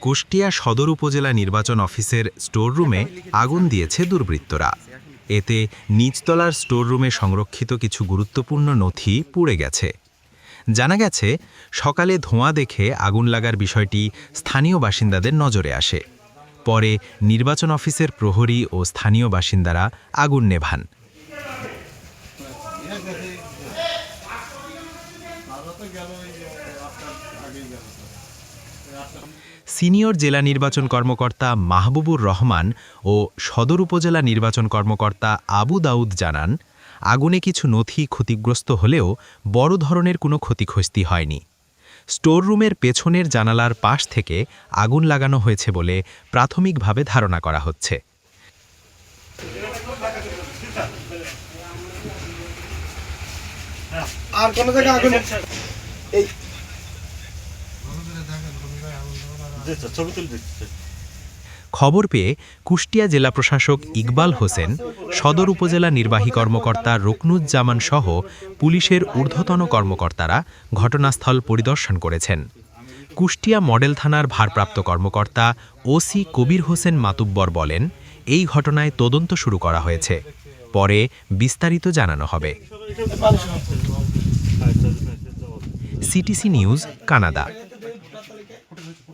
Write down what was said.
কুষ্টিয়া সদর উপজেলা নির্বাচন অফিসের স্টোররুমে আগুন দিয়েছে দুর্বৃত্তরা। এতে নিচতলার স্টোররুমে সংরক্ষিত কিছু গুরুত্বপূর্ণ নথি পুড়ে গেছে। জানা গেছে, সকালে ধোঁয়া দেখে আগুন লাগার বিষয়টি স্থানীয় বাসিন্দাদের নজরে আসে। পরে নির্বাচন অফিসের প্রহরী ও স্থানীয় বাসিন্দারা আগুন নেভান। সিনিয়র জেলা নির্বাচন কর্মকর্তা মাহবুবুর রহমান ও সদর উপজেলা নির্বাচন কর্মকর্তা আবু দাউদ জানান, আগুনে কিছু নথি ক্ষতিগ্রস্ত হলেও বড় ধরনের কোনো ক্ষয়ক্ষতি হয়নি। স্টোররুমের পেছনের জানালার পাশ থেকে আগুন লাগানো হয়েছে বলে প্রাথমিকভাবে ধারণা করা হচ্ছে। আর কোন জায়গায় আগুন এই খবর পেয়ে কুষ্টিয়া জেলা প্রশাসক ইকবাল হোসেন, সদর উপজেলা নির্বাহী কর্মকর্তা রুকনুজ্জামান সহ পুলিশের ঊর্ধ্বতন কর্মকর্তারা ঘটনাস্থল পরিদর্শন করেছেন। কুষ্টিয়া মডেল থানার ভারপ্রাপ্ত কর্মকর্তা ওসি কবির হোসেন মাতুব্বর বলেন, এই ঘটনায় তদন্ত শুরু করা হয়েছে, পরে বিস্তারিত জানানো হবে। CTC news, Canada.